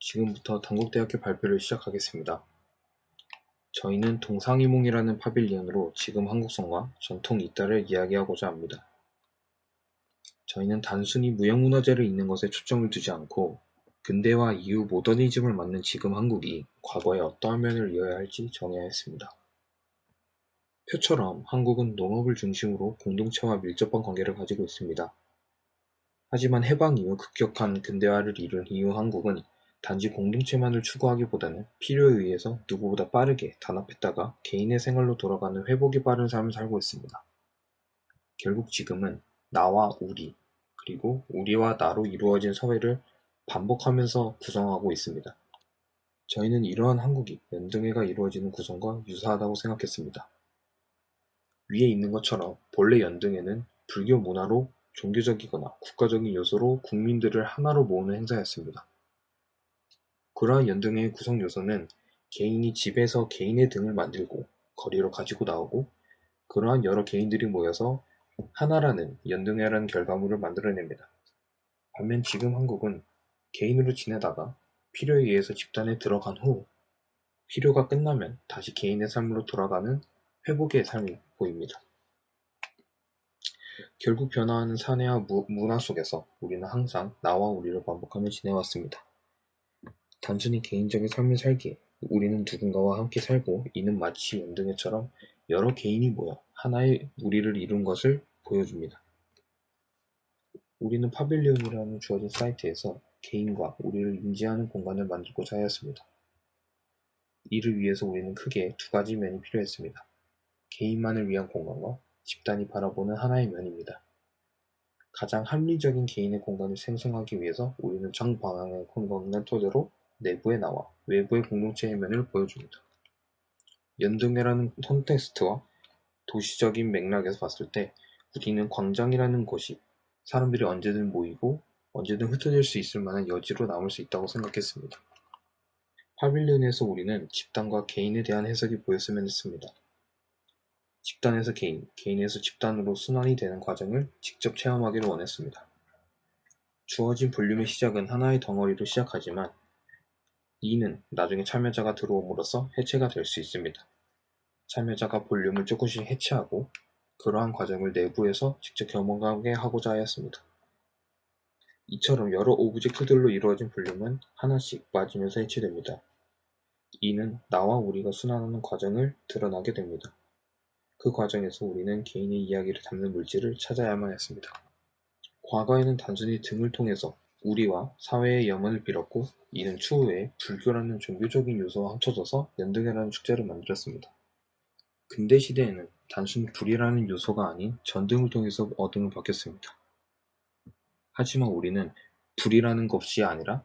지금부터 단국대학교 발표를 시작하겠습니다. 저희는 동상이몽이라는 파빌리언으로 지금 한국성과 전통 이따를 이야기하고자 합니다. 저희는 단순히 무형문화재를 읽는 것에 초점을 두지 않고 근대화 이후 모더니즘을 맞는 지금 한국이 과거에 어떠한 면을 이어야 할지 정해야 했습니다. 표처럼 한국은 농업을 중심으로 공동체와 밀접한 관계를 가지고 있습니다. 하지만 해방 이후 급격한 근대화를 이룬 이후 한국은 단지 공동체만을 추구하기보다는 필요에 의해서 누구보다 빠르게 단합했다가 개인의 생활로 돌아가는 회복이 빠른 삶을 살고 있습니다. 결국 지금은 나와 우리, 그리고 우리와 나로 이루어진 사회를 반복하면서 구성하고 있습니다. 저희는 이러한 한국이 연등회가 이루어지는 구성과 유사하다고 생각했습니다. 위에 있는 것처럼 본래 연등회는 불교 문화로 종교적이거나 국가적인 요소로 국민들을 하나로 모으는 행사였습니다. 그러한 연등회의 구성 요소는 개인이 집에서 개인의 등을 만들고 거리로 가지고 나오고 그러한 여러 개인들이 모여서 하나라는 연등회라는 결과물을 만들어냅니다. 반면 지금 한국은 개인으로 지내다가 필요에 의해서 집단에 들어간 후 필요가 끝나면 다시 개인의 삶으로 돌아가는 회복의 삶이 보입니다. 결국 변화하는 사회와 문화 속에서 우리는 항상 나와 우리를 반복하며 지내왔습니다. 단순히 개인적인 삶을 살기에 우리는 누군가와 함께 살고 이는 마치 연등회처럼 여러 개인이 모여 하나의 우리를 이룬 것을 보여줍니다. 우리는 파빌리온이라는 주어진 사이트에서 개인과 우리를 인지하는 공간을 만들고자 하였습니다. 이를 위해서 우리는 크게 두 가지 면이 필요했습니다. 개인만을 위한 공간과 집단이 바라보는 하나의 면입니다. 가장 합리적인 개인의 공간을 생성하기 위해서 우리는 정방향의 공간을 토대로 내부에 나와 외부의 공동체의 면을 보여줍니다. 연등회라는 컨텍스트와 도시적인 맥락에서 봤을 때 우리는 광장이라는 곳이 사람들이 언제든 모이고 언제든 흩어질 수 있을 만한 여지로 남을 수 있다고 생각했습니다. 파빌리온에서 우리는 집단과 개인에 대한 해석이 보였으면 했습니다. 집단에서 개인, 개인에서 집단으로 순환이 되는 과정을 직접 체험하기를 원했습니다. 주어진 볼륨의 시작은 하나의 덩어리로 시작하지만 이는 나중에 참여자가 들어옴으로써 해체가 될 수 있습니다. 참여자가 볼륨을 조금씩 해체하고 그러한 과정을 내부에서 직접 경험하게 하고자 하였습니다. 이처럼 여러 오브젝트들로 이루어진 볼륨은 하나씩 빠지면서 해체됩니다. 이는 나와 우리가 순환하는 과정을 드러나게 됩니다. 그 과정에서 우리는 개인의 이야기를 담는 물질을 찾아야만 했습니다. 과거에는 단순히 등을 통해서 우리와 사회의 염원을 빌었고 이는 추후에 불교라는 종교적인 요소와 합쳐져서 연등회라는 축제를 만들었습니다. 근대 시대에는 단순히 불이라는 요소가 아닌 전등을 통해서 어둠을 바뀌었습니다. 하지만 우리는 불이라는 것이 아니라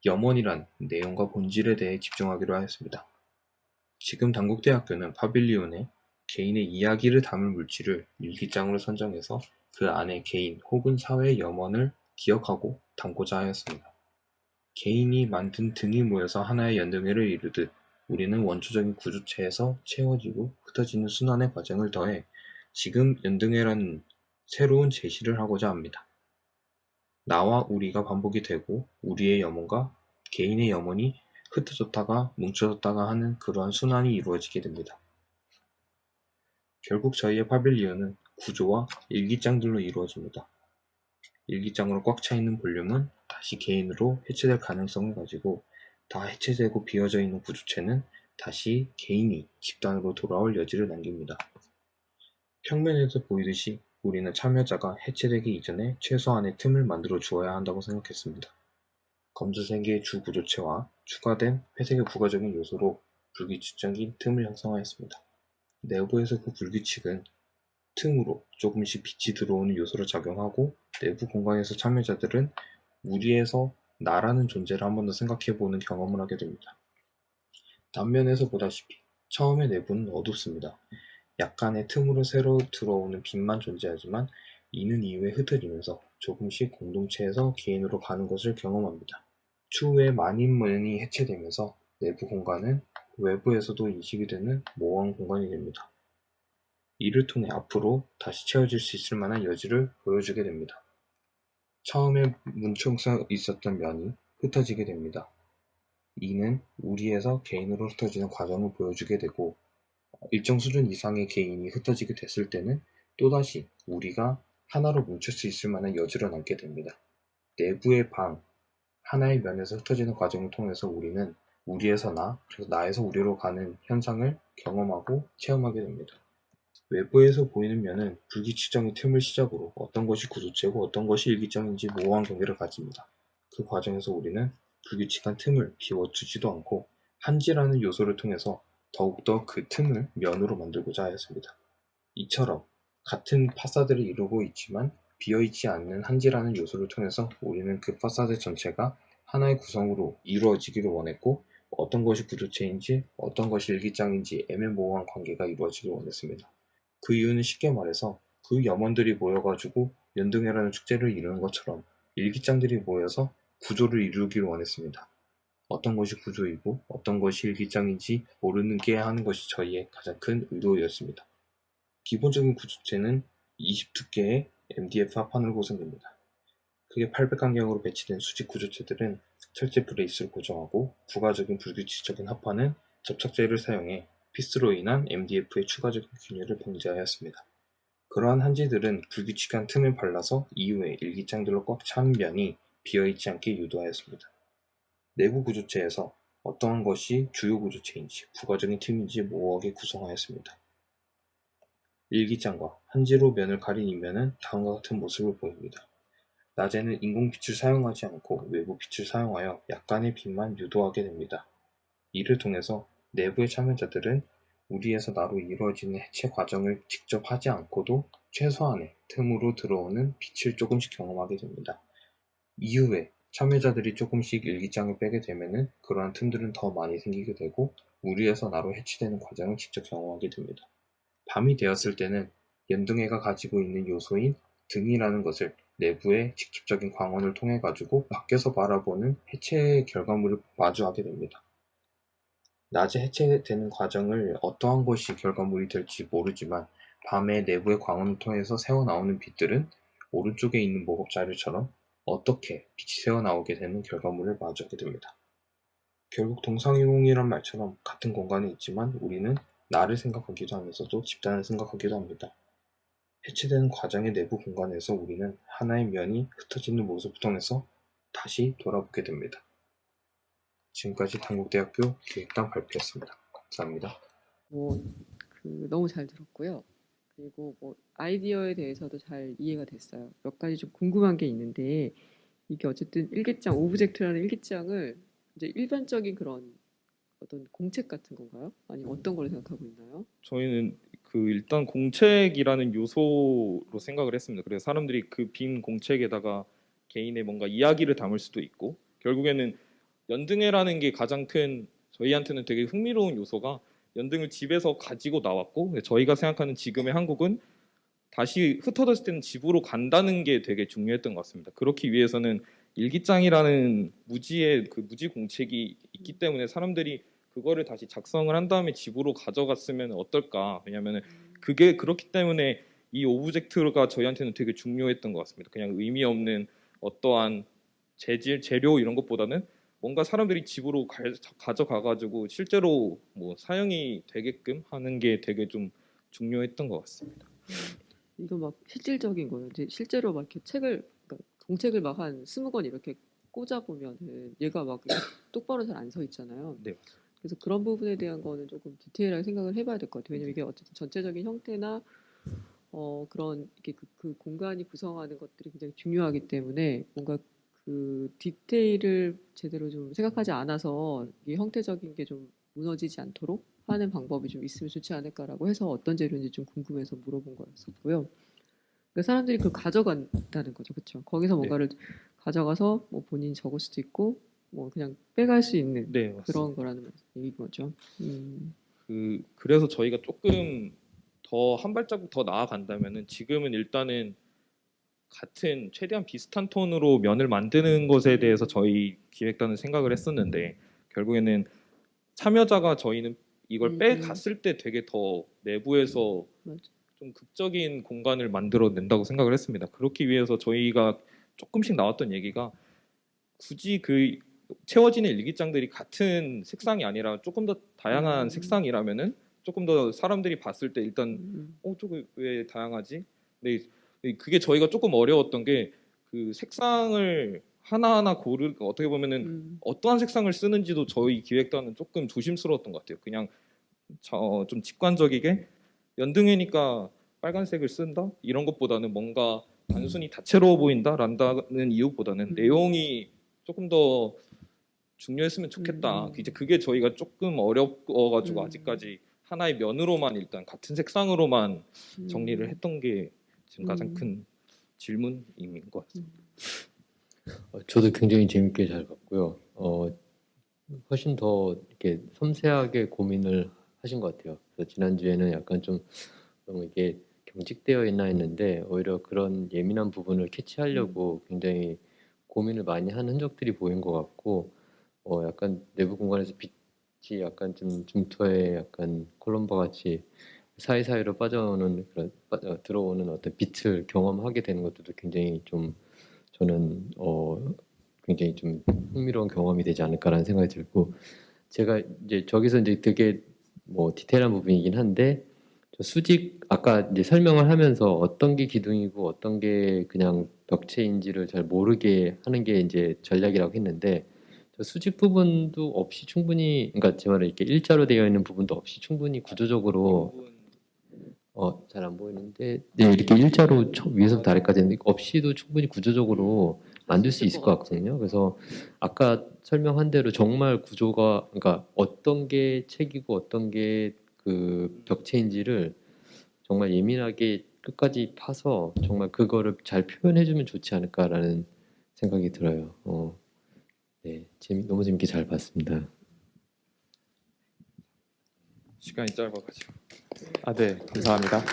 염원이란 내용과 본질에 대해 집중하기로 하였습니다. 지금 단국대학교는 파빌리온에 개인의 이야기를 담을 물질을 일기장으로 선정해서 그 안에 개인 혹은 사회의 염원을 기억하고 담고자 하였습니다. 개인이 만든 등이 모여서 하나의 연등회를 이루듯 우리는 원초적인 구조체에서 채워지고 흩어지는 순환의 과정을 더해 지금 연등회라는 새로운 제시를 하고자 합니다. 나와 우리가 반복이 되고 우리의 염원과 개인의 염원이 흩어졌다가 뭉쳐졌다가 하는 그러한 순환이 이루어지게 됩니다. 결국 저희의 파빌리온은 구조와 일기장들로 이루어집니다. 일기장으로 꽉 차 있는 볼륨은 다시 개인으로 해체될 가능성을 가지고 다 해체되고 비어져 있는 구조체는 다시 개인이 집단으로 돌아올 여지를 남깁니다. 평면에서 보이듯이 우리는 참여자가 해체되기 이전에 최소한의 틈을 만들어 주어야 한다고 생각했습니다. 검은색의 주 구조체와 추가된 회색의 부가적인 요소로 불규칙적인 틈을 형성하였습니다. 내부에서 그 불규칙은 틈으로 조금씩 빛이 들어오는 요소로 작용하고 내부 공간에서 참여자들은 우리에서 나라는 존재를 한 번 더 생각해보는 경험을 하게 됩니다. 단면에서 보다시피 처음에 내부는 어둡습니다. 약간의 틈으로 새로 들어오는 빛만 존재하지만 이는 이후에 흩어지면서 조금씩 공동체에서 개인으로 가는 것을 경험합니다. 추후에 많은 면이 해체되면서 내부 공간은 외부에서도 인식이 되는 모호한 공간이 됩니다. 이를 통해 앞으로 다시 채워질 수 있을 만한 여지를 보여주게 됩니다. 처음에 문총성 있었던 면이 흩어지게 됩니다. 이는 우리에서 개인으로 흩어지는 과정을 보여주게 되고 일정 수준 이상의 개인이 흩어지게 됐을 때는 또다시 우리가 하나로 뭉칠 수 있을 만한 여지로 남게 됩니다. 내부의 방, 하나의 면에서 흩어지는 과정을 통해서 우리는 우리에서 나, 그래서 나에서 우리로 가는 현상을 경험하고 체험하게 됩니다. 외부에서 보이는 면은 불규칙적인 틈을 시작으로 어떤 것이 구조체고 어떤 것이 일기장인지 모호한 경계를 가집니다. 그 과정에서 우리는 불규칙한 틈을 비워두지도 않고 한지라는 요소를 통해서 더욱더 그 틈을 면으로 만들고자 하였습니다. 이처럼 같은 파사드를 이루고 있지만 비어있지 않는 한지라는 요소를 통해서 우리는 그 파사드 전체가 하나의 구성으로 이루어지기를 원했고 어떤 것이 구조체인지 어떤 것이 일기장인지 애매모호한 관계가 이루어지길 원했습니다. 그 이유는 쉽게 말해서 그 염원들이 모여가지고 연등회라는 축제를 이루는 것처럼 일기장들이 모여서 구조를 이루기를 원했습니다. 어떤 것이 구조이고 어떤 것이 일기장인지 모르는 게 하는 것이 저희의 가장 큰 의도였습니다. 기본적인 구조체는 22개의 MDF 합판으로 구성됩니다. 크게 800간격으로 배치된 수직 구조체들은 철제 브레이스를 고정하고 부가적인 불규칙적인 합판은 접착제를 사용해 피스로 인한 MDF의 추가적인 균열을 방지하였습니다. 그러한 한지들은 불규칙한 틈을 발라서 이후에 일기장들로 꽉 찬 면이 비어있지 않게 유도하였습니다. 내부 구조체에서 어떠한 것이 주요 구조체인지 부가적인 틈인지 모호하게 구성하였습니다. 일기장과 한지로 면을 가린 이면은 다음과 같은 모습을 보입니다. 낮에는 인공빛을 사용하지 않고 외부 빛을 사용하여 약간의 빛만 유도하게 됩니다. 이를 통해서 내부의 참여자들은 우리에서 나로 이루어지는 해체 과정을 직접 하지 않고도 최소한의 틈으로 들어오는 빛을 조금씩 경험하게 됩니다. 이후에 참여자들이 조금씩 일기장을 빼게 되면은 그러한 틈들은 더 많이 생기게 되고 우리에서 나로 해체되는 과정을 직접 경험하게 됩니다. 밤이 되었을 때는 연등회가 가지고 있는 요소인 등이라는 것을 내부의 직접적인 광원을 통해 가지고 밖에서 바라보는 해체의 결과물을 마주하게 됩니다. 낮에 해체되는 과정을 어떠한 것이 결과물이 될지 모르지만 밤에 내부의 광원을 통해서 새어나오는 빛들은 오른쪽에 있는 모급 자료처럼 어떻게 빛이 새어나오게 되는 결과물을 마주하게 됩니다. 결국 동상이몽이란 말처럼 같은 공간에 있지만 우리는 나를 생각하기도 하면서도 집단을 생각하기도 합니다. 해체되는 과정의 내부 공간에서 우리는 하나의 면이 흩어지는 모습을 통해서 다시 돌아보게 됩니다. 지금까지 단국대학교 기획단 발표였습니다. 감사합니다. 너무 잘 들었고요. 그리고 아이디어에 대해서도 잘 이해가 됐어요. 몇 가지 좀 궁금한 게 있는데 이게 어쨌든 일기장, 오브젝트라는 일기장을 이제 일반적인 그런 어떤 공책 같은 건가요? 아니면 어떤 걸 생각하고 있나요? 저희는 그 일단 공책이라는 요소로 생각을 했습니다. 그래서 사람들이 그 빈 공책에다가 개인의 뭔가 이야기를 담을 수도 있고 결국에는 연등회라는 게 가장 큰 저희한테는 되게 흥미로운 요소가 연등을 집에서 가지고 나왔고 저희가 생각하는 지금의 한국은 다시 흩어졌을 때는 집으로 간다는 게 되게 중요했던 것 같습니다. 그렇기 위해서는 일기장이라는 무지의 그 무지 공책이 있기 때문에 사람들이 그거를 다시 작성을 한 다음에 집으로 가져갔으면 어떨까? 왜냐하면 그게 그렇기 때문에 이 오브젝트가 저희한테는 되게 중요했던 것 같습니다. 그냥 의미 없는 어떠한 재질, 재료 이런 것보다는 뭔가 사람들이 집으로 가져가가지고 실제로 뭐 사용이 되게끔 하는 게 되게 좀 중요했던 것 같습니다. 이거 막 실질적인 거예요. 이제 실제로 막 이렇게 그러니까 공책을 막 한 20권 이렇게 꽂아 보면은 얘가 막 똑바로 잘 안 서 있잖아요. 네. 그래서 그런 부분에 대한 거는 조금 디테일하게 생각을 해봐야 될 것 같아요. 왜냐면 이게 어쨌든 전체적인 형태나 그런 이렇게 그 공간이 구성하는 것들이 굉장히 중요하기 때문에 뭔가 그 디테일을 제대로 좀 생각하지 않아서 이 형태적인 게 좀 무너지지 않도록 하는 방법이 좀 있으면 좋지 않을까라고 해서 어떤 재료인지 좀 궁금해서 물어본 거였었고요. 그러니까 사람들이 그걸 가져간다는 거죠, 그렇죠? 거기서 네. 뭔가를 가져가서 뭐 본인이 적을 수도 있고 뭐 그냥 빼갈 수 있는 네, 그런 맞습니다. 거라는 얘기인 거죠. 그래서 저희가 조금 더 한 발자국 더 나아간다면은 지금은 일단은 같은 최대한 비슷한 톤으로 면을 만드는 것에 대해서 저희 기획단은 생각을 했었는데 결국에는 참여자가 저희는 이걸 빼갔을 때 되게 더 내부에서 맞아. 좀 극적인 공간을 만들어 낸다고 생각을 했습니다. 그렇기 위해서 저희가 조금씩 나왔던 얘기가 굳이 그 채워지는 일기장들이 같은 색상이 아니라 조금 더 다양한 음. 색상이라면은 조금 더 사람들이 봤을 때 일단 음. 저거 왜 다양하지? 근데 그게 저희가 조금 어려웠던 게 그 색상을 하나하나 어떻게 보면은 어떠한 색상을 쓰는지도 저희 기획단은 조금 조심스러웠던 것 같아요. 그냥 좀 직관적이게 연등회니까 빨간색을 쓴다 이런 것보다는 뭔가 단순히 다채로워 보인다라는 이유보다는 내용이 조금 더 중요했으면 좋겠다. 이제 그게 저희가 조금 어려워가지고 아직까지 하나의 면으로만 일단 같은 색상으로만 정리를 했던 게 지금 가장 큰 질문인 것 같습니다. 저도 굉장히 재밌게 잘 봤고요. 훨씬 더 이렇게 섬세하게 고민을 하신 것 같아요. 그래서 지난주에는 약간 좀 너무 이게 경직되어 있나 했는데 오히려 그런 예민한 부분을 캐치하려고 굉장히 고민을 많이 한 흔적들이 보인 것 같고, 약간 내부 공간에서 빛이 약간 좀 중터에 약간 콜럼버 같이 사이사이로 빠져오는 그런 들어오는 어떤 빛을 경험하게 되는 것들도 굉장히 좀 저는 굉장히 좀 흥미로운 경험이 되지 않을까라는 생각이 들고, 제가 이제 저기서 이제 되게 뭐 디테일한 부분이긴 한데 저 수직 아까 이제 설명을 하면서 어떤 게 기둥이고 어떤 게 그냥 벽체인지를 잘 모르게 하는 게 이제 전략이라고 했는데, 저 수직 부분도 없이 충분히, 그러니까 제 말은 이렇게 일자로 되어 있는 부분도 없이 충분히 구조적으로 잘 안 보이는데, 네, 이렇게 일자로 위에서부터 아래까지 없이도 충분히 구조적으로 만들 수 있을 것 같거든요. 그래서 아까 설명한 대로 정말 구조가, 그러니까 어떤 게 책이고 어떤 게 그 벽체인지를 정말 예민하게 끝까지 파서 정말 그거를 잘 표현해주면 좋지 않을까라는 생각이 들어요. 네, 너무 재밌게 잘 봤습니다. 시간이 짧아가지고. 네, 감사합니다. 네.